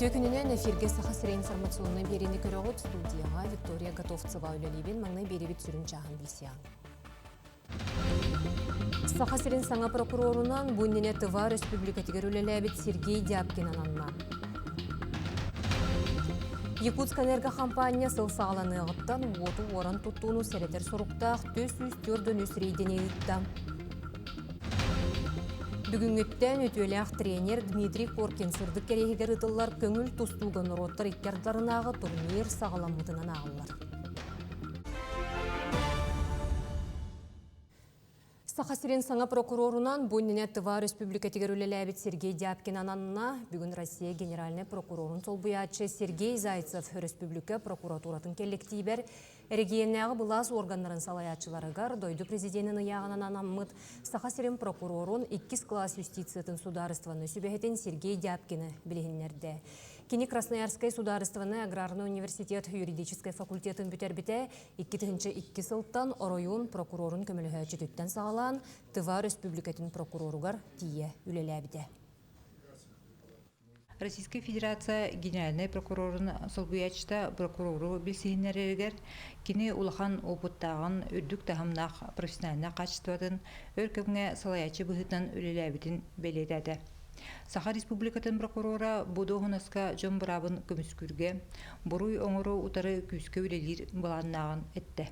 Төкүнүнөн эфирге саха сирен информационный берени көрөгөт студияга Виктория Готовцева үлелибен маңнай беребит сүрүн чагын билсияң. Саха сирен саңа прокурорунан Буннине Тыва республикатигер үлелебит Сергей Дяпкин ананнан. Якутск энергокомпания сыл сағаланыгыттан уоту оран туттууну серетер соруктаах 404 үсрейдене ыйтта. Бүгүнгүттен өтөләк тренер Дмитрий Коркин сырдык керегер ытыллар көңүл тустууган роттар иккердарынагы турнир сагаламытынан агылар. Саха сирен саңа прокурорунан Буннине Тыва республикатигер үлеләбит Сергей Дяпкин ананна бүгүн Россия генеральный прокурорун солбуячы Сергей Зайцев республика прокуратуратын коллективер регионнағы былас органнарын салаячыларыгар дойду президентин ыягынан анаммыт Саха сирен прокурорун 2 класс юстициятын сударстваны сүбехетен Сергей Дяпкины билигиннерде. Кини Красноярская сударственный аграрный университет юридической факультетін бүтербите 2 сылттан оройун прокурорун көмөлөһөчү түттен сағалан Тыва республикатын прокуроругар тие үлеләбіде. Российская Федерация генеральный прокурорын солбуячта прокурору билсиһиннерегер кини улахан опуттагын үрдүк тахамнах профессиональный качествотын өркөмгө салаячы быһытан үлеләбитин белетеди. Саха республикатын прокурора Будоғынаска Жон Брабын көміскүрге бұруй оңыру утары күскі үлелер бұланнағын етті.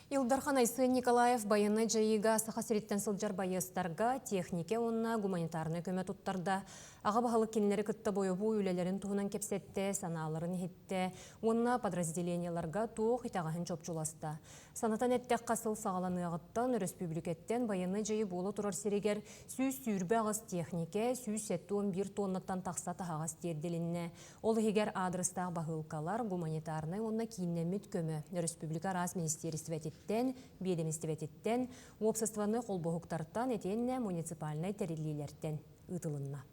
Илдархан Айсын Николаев баяны жайыга Саха сиреттен сылжар байыстарға технике онна гуманитарны көмө туттарда. Аға бағалық кенлері кытта бойобу үлелерін туғынан кепсетті, саналарын хитті, онна подразделенияларға туық итағахын чопчуласты. Санатан әттек қасыл сағаланы ағыттан республикеттен баяны жайы болы тұрар сирегер сүйіз сүйірбі ағыз технике, сүйіз 7-11 тоннаттан тақса тағағыз терделінне. Ол егер адрестағы бағылқалар гуманитарны онна кейіннемет көмі республика рас министерстветтен, бедеместеветтен, обществаны қолбоғықтарттан етенне муниципальный терелилерден ұтылынна.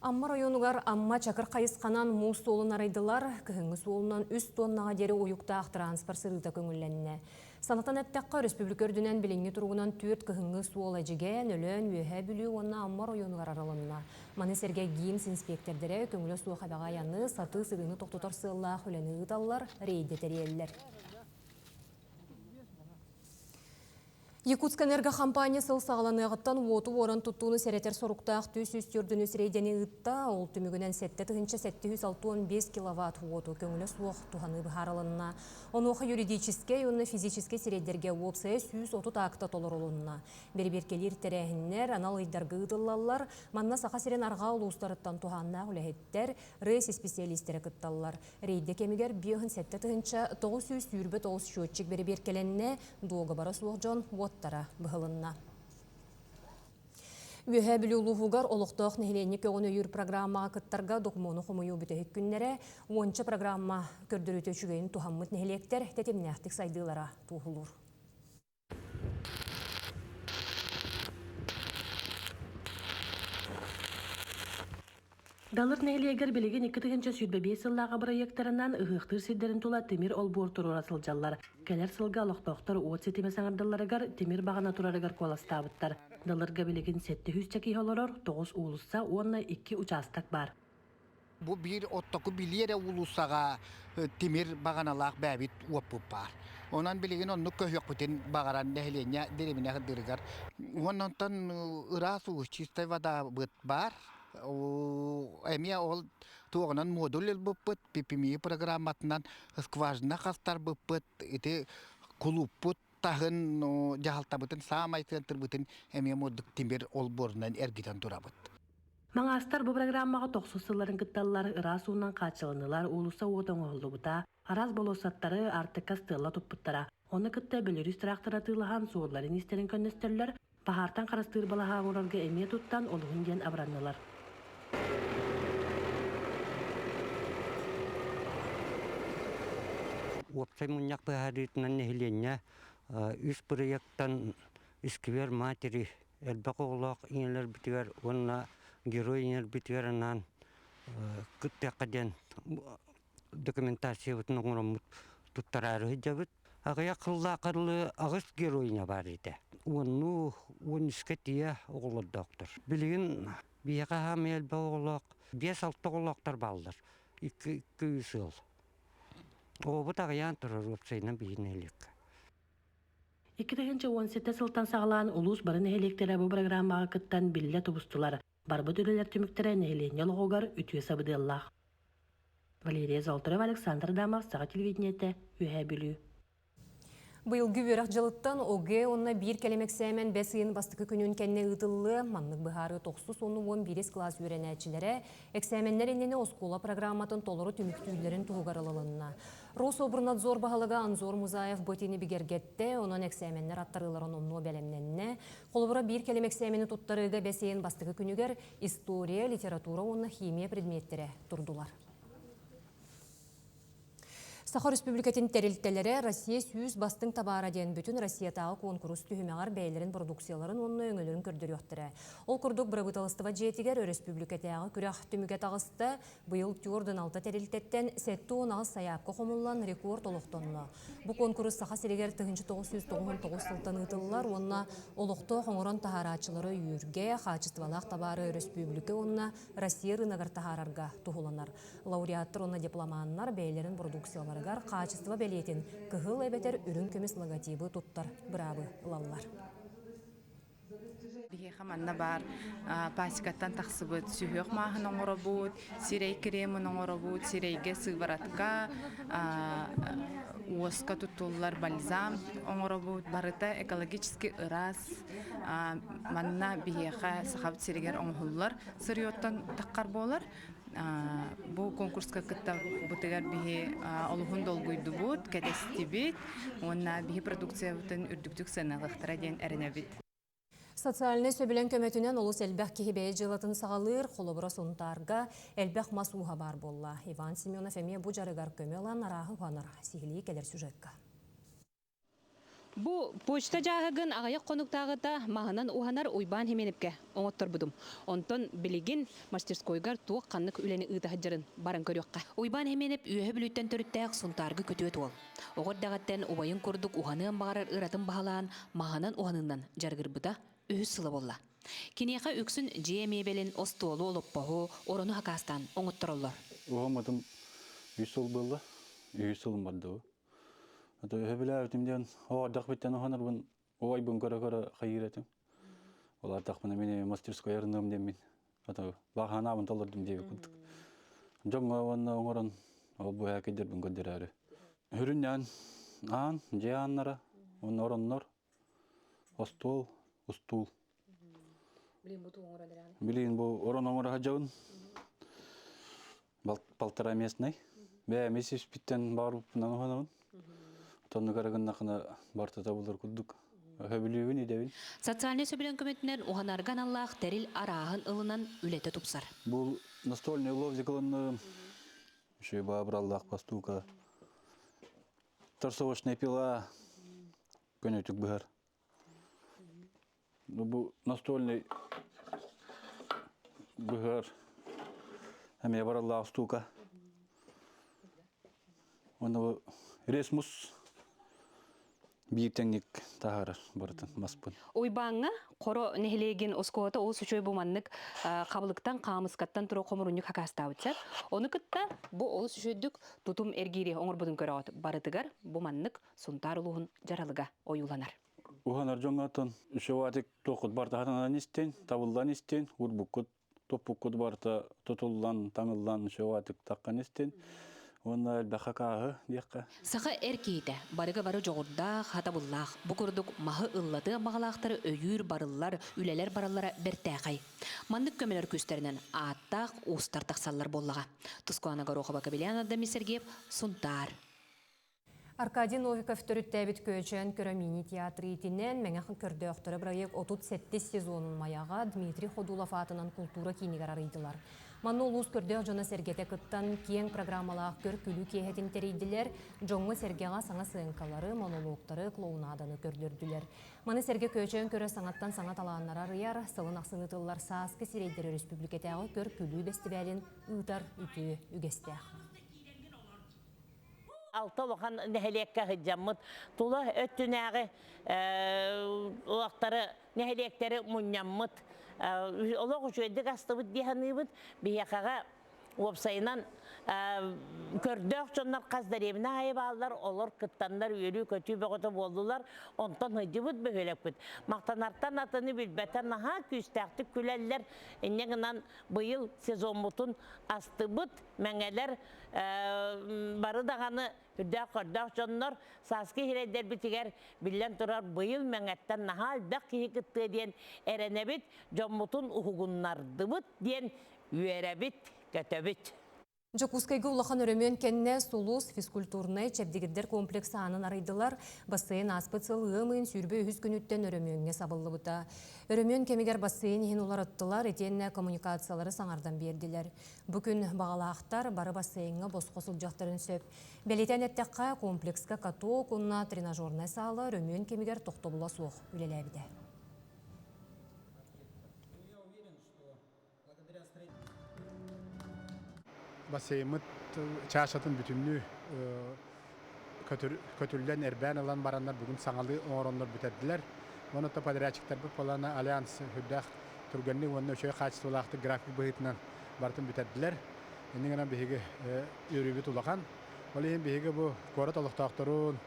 Амма районугар амма чакыр қайысқанан муыз солын арайдылар, көхіңгі солынан 3 тоннаға дері ойықтақ транспорт сырыта көңілленне. Санатан әттәққа республика үрдінен біліңгі тұрғынан 4 көхіңгі сол әжіген, өлін, өйе білі онна амма районугар аралынна. Маны серге геймс инспектордері көңілі суға баға яны саты сырыны тоқтотар сыллақ өліні ұталар, рейді тәрелер. Якутск энергокомпания сыл сағаланыгыттан уоту оран туттууну серетер соруктаах 404 үсрейдени ытта, ол түмігінен 765 киловатт уоту көңілі суық туханы бахаралынна. Онуға юридическе, онны физическе середерге уопсая 130 акта толыр олынна. Берберкелер тәрәхіннер, анал ыйдарғы ыдылалар, манна саха сирен арға улустарыттан туханна үләхеттер, рейси специалистері кытталар. Рейді кемігер биохын 7-900 юрбе 9 счетчик берберкеленне, доғы бара суық жон оттара бұғылынна. Өйе білі ұлығығар олықтық нәхілене көғін өйір программаға кыттарға докумону қомыйу бүтәйік күннері, онча программа көрдірі өтөшігейін тухаммыт нәхілектер тәтемнәқтік сайдылара туғылыр. Далыр нәйлегер білеген 2-5 сыллаға проекттарынан ұғықтыр сидерін тула темир олбор тұрыр асылжалар. Кәлер сылға лоқтоқтар от сетеме саңардаларыгар темир бағана тұрарыгар коластабыттар. Далырға білеген 700 чәкей олорор 9 улысса, онна 2 участак бар. Бұл бір оттақы білері улысаға темир бағаналақ бәбіт уапып бар. Онан білеген онны көйек бүтін бағаран дәхілене дереміне қыдырығар. Оннан ұрас ұшчистай вада бұт бар. Әме ол туғынан модуль бұппыт, пипими программатынан скважина қастар бұппыт, еті құлуппыт тағын жағалта бұтын, самай центр бұтын әме моддық темір ол борынан әргітен тұра бұт. Маңастар бұл программаға 90 сылларын кытталылар ырасуынан қачылынылар улуса отын оғылды бұта, араз болосаттары артық кастылла тұппыттара. Оны кытта бөліріс трактора тылыған соғыларын естерін көннестерлер, пахартан қарастыр балаға ғорарға әме тұттан олығын ден абраннылар. Опсай муньяк пахаритнан нехиленне үс проекттан искивер матери элбак оглак иңелер битигер онна герой иңер битигер анан кыттакка ден документация бутун оңромут туттарары жабыт Агая кылла кырлы агыс героиня бар иде. Онну онүскө тие оголор доктор. Билигин бияка хамел боголок, 5-6 оголоктор балдар. 2 жыл. Обут агаян турар өпсейнен бийинелик. 2017 сылтан сағалан улус барын электері бұл программаға кыттан билле тубустулар. Барбы түрелер түміктері нәйлене лоғығар үтіе сабыдыллах. Валерия Золотарева, Александр Дамов, Саға телевидениеті, үйә білу. Быйыл күберак жылыттан оге онна бир келемек сәмен бәсыйын бастықы күнін кәнне ұтылы, маннық бұхары 9-11 класс үйренәтчілері, әксәменлер енені оскола программатын толыры түміктүйлерін туғарылылынна. Рособорнадзор бағалыға Анзор Музаев ботини бігергетті, онын әксәменлер аттарыларын онно бәлемненне, қолыбыра бир келемек сәмені тұттарыға бәсыйын бастықы күнігер история, литература, онна химия предметтері тұрдылар. Саха Республикатын тәрелттелері Россия сүйіз бастың табара ден бүтін Россиятағы конкурс түйімеғар бәйлерін продукцияларын онны өңілерін көрдір өқтірі. Ол күрдік бірабыталыстыва жетігер Республикатағы күрәқ түмігет ағысты бұйыл тюрдың алты тәрелттеттен сәтті 16 саяпқы қомылан рекорд олықтонны. Бұл конкурс Саха Серегер 1999 сылтан ұтылылар, онна олықты қоңыран тахарачылары үйірге, қачыстывалақ табары Республика онна Россия рынағар тахарарға тұғыланар. Лауреаттыр онна дипломаннар бәйлерін продукциялары качество белетин кыгыл эбетер үрүн көмес логотипы туттар бравы лаллар. Бихе манна бар пасикаттан тахсыбыт сүйөк махын оңоробут, сирей кремын оңоробут, сирейге сываратка, уоска тутуллар бальзам оңоробут, барыта экологически ырас, манна бихеха сахабыт сирегер оңхуллар сырыоттан таккар болар. Бу конкурска кытта бутыгар бихи олугун долгуйду бут, кәтәсті бит, онна бихи продукция бутын үрдүктүк сыналықтыра ден әрінәбит. Социальный сөбілен көмөтінен олыс әлбәқ кехебәйі жылатын сағалыр, қолыбыра сонтарға әлбәқ масуға бар болла. Иван Семенов әме бұ жарығар көмелан арағы ғаныр. Сихили келер сюжетка. Бу почта жағығын ағаяқ қонуқтағыда мағынан уғанар ойбан хеменіпке оңыттыр бұдым. Онтон білігін мастерскойгар туық қаннық үлені ұйтағыджырын барын көріққа. Ойбан хеменіп үйе білуттен түріттәқ сұнтарғы көтует ол. Оғырдағаттен ұбайын көрдік уғанын бағарар ұратын бағалан мағынан уғанынан жарғыр бұда өз сылы болла. Кенеға өксін жемебелін остуолу олып бағу орыны хақастан оңыттыр олар. Оғамадым үй сыл болла, үй сылым барды. Ато höbüler timden o daqbitten honarbın o aybın kara hayretim. Olar taqmana meni мастерской yarındım demin. Ато bahanabın tolardım diye kıldık. Jonga onna oran o bu hakidir bin göndərəri. Hüründən an jeanlara on oranlar ostol ustul. Bilin bu oran ongora hajun. Baltara местный. Бе месяц бitten барып нан ханабын. Тонны карагыннакына барта табылыр куддук. Хөбүлүбүн идебин. Социальный сөбілен көмөтінен уғанарған Аллах тәріл арағын ылынан үлеті тупсар. Бул настольный ловзик ылын еще бабраллах пастука. Торсовочная пила көнөтүк быгар. Бу настольный быгар. Эме бараллах стука. Оны ресмус бийтеңник тахарар барытын маспын. Ойбаңа қоро нехлеген оскота ол сүчөй буманнык қабылықтан қамыскаттан тұру қомырунник хакастауытсар. Оны кытта бұ ол сүчөйдік тутум эргири оңыр бұдын көрі барытыгар буманнык сунтар улуғын жаралыға ойуланар. Уханар жоңатын үшеватик тоқыт бартахатан истен, табылдан истен, урбуккут, топпуккут барта тотуллан, таңыллан үшеватик таққан истен. Онна әлбәқақағы дейққа. Сақа әркейді, барыға бары жоғырдақ, хатабыллақ, бұқырдық мағы ыллаты мағалақтары өйір барылар, үлелер барылары бәртәқай. Мандық көмелер көстерінен аттақ, ұстартақ саллар боллаға. Тұскуана ғароғы бақабелиян адами Сергеев, Сунтар. Аркадий Новиков түріттәбіт көчен көрі театры етінен мәңіқін көрді өқтірі проект 37 сезонын маяға Дмитрий Ходулов атынан культура кейінігер арыйдылар. Манны улус көрдіғ жона сәргеті күттан кең программалақ көр күлі кейхетін терейділер, жоңғы сәргеға саңа сыңқалары, монологтары, клоунаданы көрдірділер. Маны сәрге көчен көрі саңаттан саңат аланлар арыяр, сылын ақсыңытылар саасқы сирейдері республикетағы көр күлі бәстібәлін ұйтар үті үгестәқ. Alta bakan neheliyekka hıccamıt. Tula öttünäge uaqtары neheliyekleri munyamıt. Ola uçuydik astıbıt dihanıbıt. Biyakaga websayынан kördök çonlar qazdaremine ayıballar, olur kıttanlar yürü kötü beğotu boldular, ondan hıcıbıt böhölekbüt. Maqtanartan atını bilbeten naha küstaktık küleller, enneğinden bu yıl sezonbutun astıbıt mengeler barı dağını hüddök kördök çonlar saski hireder bitiger billen turar bu yıl mengetten naha albek kihi kıttı diyen erenebit, jombutun uhugunlardıbıt diyen üyerebit. Kötөбүт. Жокускайгы улахан өрөмөн кенне сулус физкультурный чепдигиддер комплексы анын арыйдылар. Бассейн аспыцыл ымын сүрбө 100 күнүттен өрөмөнге сабылды бута. Өрөмөн кемигер бассейн хин улар ыттылар, этенне коммуникациялары саңардан бердилер. Бүгүн багалаактар бары бассейнге боско сылжактарын сөп. Белетен эттекка комплекска катоо кунна тренажерный салы өрөмөн кемигер токтобула суох үлелебиде. Бассеймыт чашатын бүтүннү көтүлден эрбен алан барандар бүгүн саңалы оңороннор бүтөдүлөр. Оны да подрядчиктер бу плана альянс хүддах турганны онно шөй качтуулакты график быйтынан бартын бүтөдүлөр. Энден гана биге өрүбүт улаган. Ол эми биге бу корот олуктакторун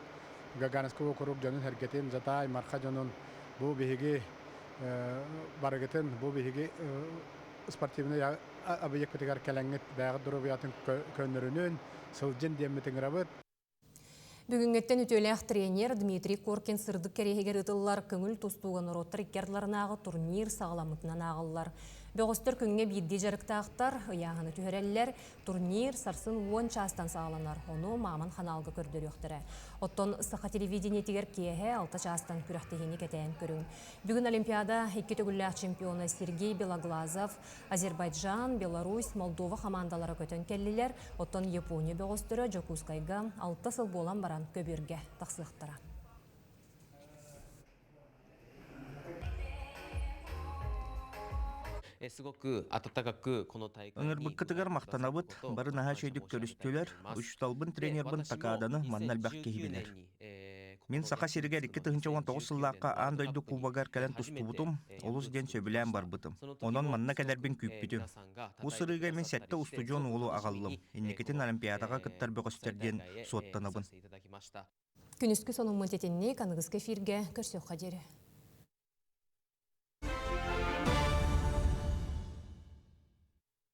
Гаганского округ жанын хергетен затай марка жанын бу биге барагытын бу биге спортивный объекттер кәләңгет бәгы дөрөбиятын көннөрүнөн сылжын деммитин рабыт. Бүгүнгеттен үтөләк тренер Дмитрий Коркин сырдык керегер ытыллар көңүл тустуган роттар иккерларынагы турнир сагаламытынан агыллар. Бөгөстөр күнгө бидди жарыктаактар ыягыны түһөреллер турнир сарсын 10 частан сагаланар. Ону Маман ханалга көрдөрөктөрө. Оттон саха телевидение тигер кеhe 6 частан күрәхтегени кетен көрүн. Бүгүн Олимпиада 2 төгүлләк чемпионы Сергей Белоглазов, Азербайджан, Беларусь, Молдова командалары көтөн келлилер. Оттон Япония бөгөстөрө Жокускайга 6 сыл болан баран көбүргө таксыктара. Ыңырбыккытыгар мақтанабыт, бары наха шөйдік көрістілер, ұшталбын тренербын такаданы маннальбақ кейбелер. Мен сақа сирігер 2019 сыллаққа андойды кубагар кәлін тұстубытым, олыс ден сөбілән барбытым. Онон манна кәдәрбін күйіппітім. Бұл сырыға мен сәтті ұстудион олу ағалым. Иннекетін Олимпиадаға кыттар бөғістерден суаттанабын. Күнүскү сонун мультетинни каныгыз кефирге көрсөк қадері.